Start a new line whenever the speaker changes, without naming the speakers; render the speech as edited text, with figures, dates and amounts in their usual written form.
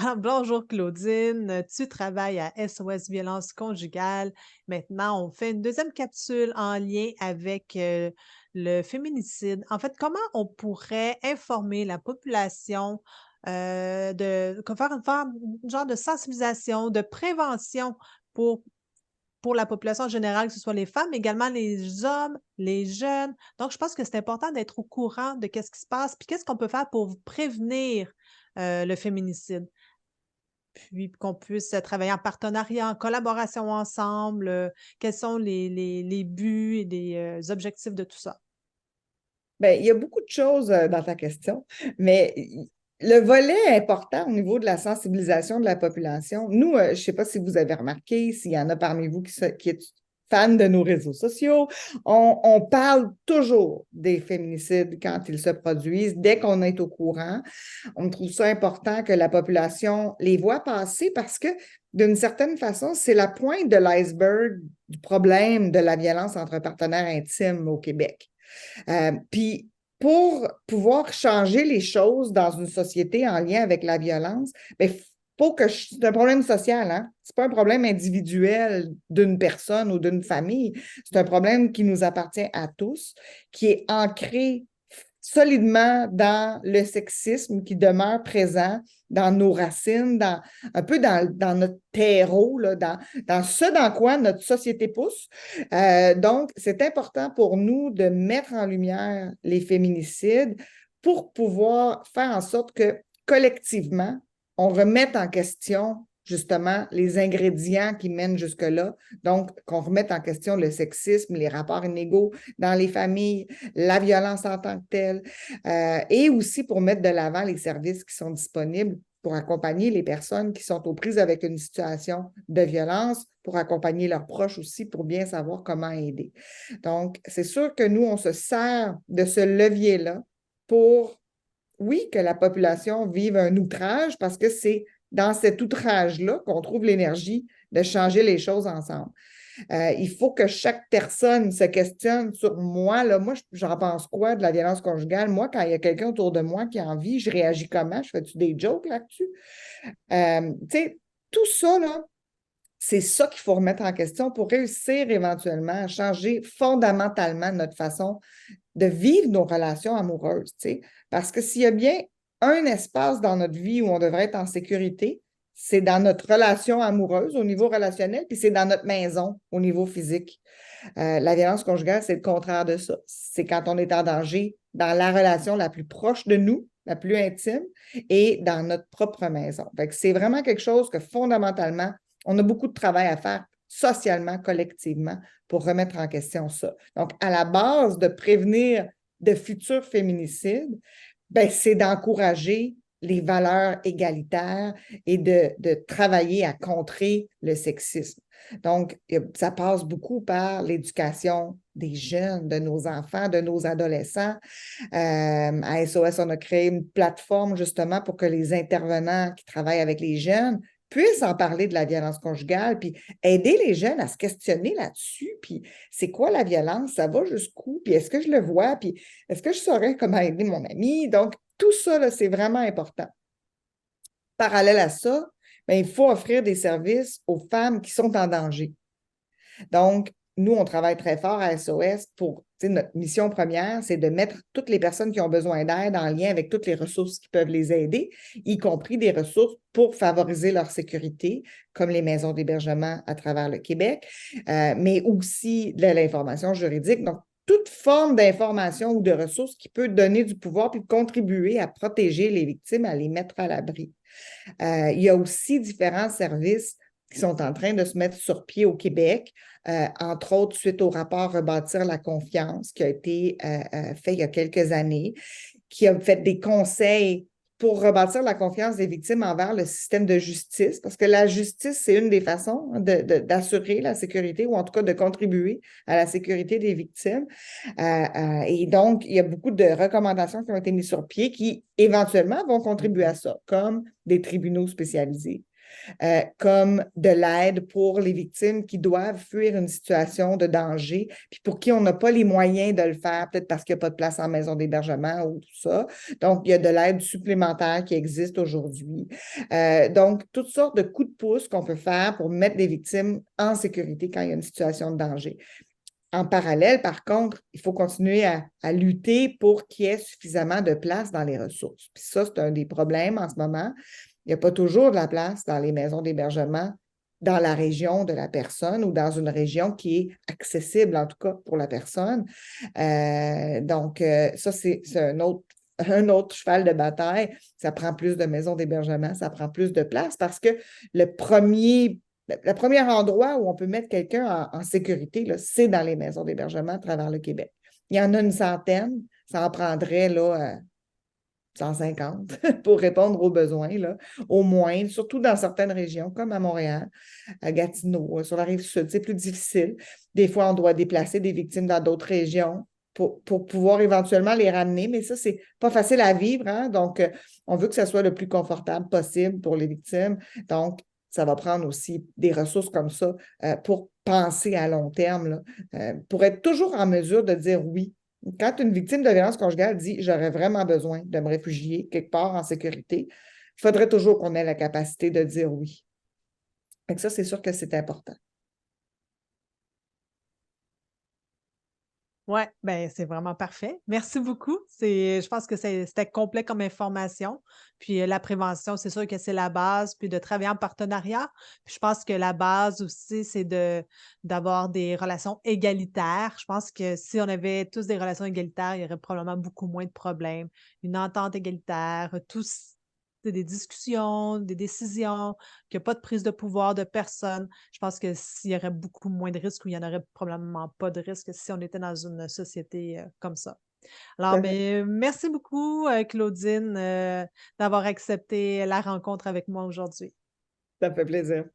Ah, bonjour Claudine, tu travailles à SOS Violence conjugale. Maintenant, on fait une deuxième capsule en lien avec le féminicide. En fait, comment on pourrait informer la population faire une genre de sensibilisation, de prévention pour, pour la population en général, que ce soit les femmes, mais également les hommes, les jeunes. Donc, je pense que c'est important d'être au courant de qu'est-ce qui se passe, puis qu'est-ce qu'on peut faire pour prévenir le féminicide. Puis qu'on puisse, travailler en partenariat, en collaboration ensemble, quels sont les buts et les, objectifs de tout ça?
Bien, il y a beaucoup de choses dans ta question, mais le volet important au niveau de la sensibilisation de la population, nous, je ne sais pas si vous avez remarqué, s'il y en a parmi vous qui est fan de nos réseaux sociaux, on parle toujours des féminicides quand ils se produisent, dès qu'on est au courant. On trouve ça important que la population les voit passer parce que, d'une certaine façon, c'est la pointe de l'iceberg du problème de la violence entre partenaires intimes au Québec. Puis, pour pouvoir changer les choses dans une société en lien avec la violence, bien, faut que c'est un problème social, hein? C'est pas un problème individuel d'une personne ou d'une famille. C'est un problème qui nous appartient à tous, qui est ancré solidement dans le sexisme qui demeure présent dans nos racines, un peu dans notre terreau, là, dans ce dans quoi notre société pousse. Donc, c'est important pour nous de mettre en lumière les féminicides pour pouvoir faire en sorte que collectivement, on remette en question justement les ingrédients qui mènent jusque-là. Donc, qu'on remette en question le sexisme, les rapports inégaux dans les familles, la violence en tant que telle, et aussi pour mettre de l'avant les services qui sont disponibles pour accompagner les personnes qui sont aux prises avec une situation de violence, pour accompagner leurs proches aussi, pour bien savoir comment aider. Donc, c'est sûr que nous, on se sert de ce levier-là pour, oui, que la population vive un outrage, parce que c'est dans cet outrage-là qu'on trouve l'énergie de changer les choses ensemble. Il faut que chaque personne se questionne sur moi. Là, moi, j'en pense quoi de la violence conjugale? Moi, quand il y a quelqu'un autour de moi qui a envie, je réagis comment? Je fais-tu des jokes là-dessus? Tu sais, tout ça, là, c'est ça qu'il faut remettre en question pour réussir éventuellement à changer fondamentalement notre façon de vivre nos relations amoureuses. Tu sais. Parce que s'il y a bien un espace dans notre vie où on devrait être en sécurité, c'est dans notre relation amoureuse au niveau relationnel, puis c'est dans notre maison au niveau physique. La violence conjugale, c'est le contraire de ça. C'est quand on est en danger dans la relation la plus proche de nous, la plus intime, et dans notre propre maison. Fait que c'est vraiment quelque chose que fondamentalement, on a beaucoup de travail à faire socialement, collectivement, pour remettre en question ça. Donc, à la base de prévenir de futurs féminicides, ben, c'est d'encourager les valeurs égalitaires et de travailler à contrer le sexisme. Donc, ça passe beaucoup par l'éducation des jeunes, de nos enfants, de nos adolescents. À SOS, on a créé une plateforme justement pour que les intervenants qui travaillent avec les jeunes puissent en parler de la violence conjugale, puis aider les jeunes à se questionner là-dessus, puis c'est quoi la violence, ça va jusqu'où, puis est-ce que je le vois, puis est-ce que je saurais comment aider mon ami? Donc, tout ça, là, c'est vraiment important. Parallèle à ça, bien, il faut offrir des services aux femmes qui sont en danger. Donc, nous, on travaille très fort à SOS pour, notre mission première, c'est de mettre toutes les personnes qui ont besoin d'aide en lien avec toutes les ressources qui peuvent les aider, y compris des ressources pour favoriser leur sécurité, comme les maisons d'hébergement à travers le Québec, mais aussi de l'information juridique. Donc, toute forme d'information ou de ressources qui peut donner du pouvoir puis contribuer à protéger les victimes, à les mettre à l'abri. Il y a aussi différents services qui sont en train de se mettre sur pied au Québec, entre autres suite au rapport Rebâtir la confiance qui a été fait il y a quelques années, qui a fait des conseils pour rebâtir la confiance des victimes envers le système de justice, parce que la justice, c'est une des façons d'assurer la sécurité ou en tout cas de contribuer à la sécurité des victimes. Et donc, il y a beaucoup de recommandations qui ont été mises sur pied qui éventuellement vont contribuer à ça, comme des tribunaux spécialisés, comme de l'aide pour les victimes qui doivent fuir une situation de danger, puis pour qui on n'a pas les moyens de le faire, peut-être parce qu'il n'y a pas de place en maison d'hébergement ou tout ça. Donc, il y a de l'aide supplémentaire qui existe aujourd'hui. Donc, toutes sortes de coups de pouce qu'on peut faire pour mettre les victimes en sécurité quand il y a une situation de danger. En parallèle, par contre, il faut continuer à lutter pour qu'il y ait suffisamment de place dans les ressources. Puis ça, c'est un des problèmes en ce moment. Il n'y a pas toujours de la place dans les maisons d'hébergement dans la région de la personne ou dans une région qui est accessible, en tout cas, pour la personne. Donc, ça, c'est un autre cheval de bataille. Ça prend plus de maisons d'hébergement, ça prend plus de place parce que le premier endroit où on peut mettre quelqu'un en sécurité, c'est dans les maisons d'hébergement à travers le Québec. Il y en a une centaine, ça en prendrait là, 150 pour répondre aux besoins, là, au moins, surtout dans certaines régions, comme à Montréal, à Gatineau, sur la rive sud. C'est plus difficile. Des fois, on doit déplacer des victimes dans d'autres régions pour pouvoir éventuellement les ramener, mais ça, c'est pas facile à vivre, hein? Donc, on veut que ça soit le plus confortable possible pour les victimes. Donc, ça va prendre aussi des ressources comme ça pour penser à long terme, là, pour être toujours en mesure de dire oui. Quand une victime de violence conjugale dit j'aurais vraiment besoin de me réfugier quelque part en sécurité, il faudrait toujours qu'on ait la capacité de dire oui. Et ça, c'est sûr que c'est important.
Oui, ben c'est vraiment parfait. Merci beaucoup. Je pense que c'était complet comme information. Puis la prévention, c'est sûr que c'est la base, puis de travailler en partenariat. Puis je pense que la base aussi, c'est d'avoir des relations égalitaires. Je pense que si on avait tous des relations égalitaires, il y aurait probablement beaucoup moins de problèmes. Une entente égalitaire, tous c'est des discussions, des décisions, qu'il n'y a pas de prise de pouvoir de personne. Je pense que s'il y aurait beaucoup moins de risques ou il n'y en aurait probablement pas de risques si on était dans une société comme ça. Alors,
Ça fait,
ben, merci beaucoup, Claudine, d'avoir accepté la rencontre avec moi aujourd'hui.
ça fait plaisir.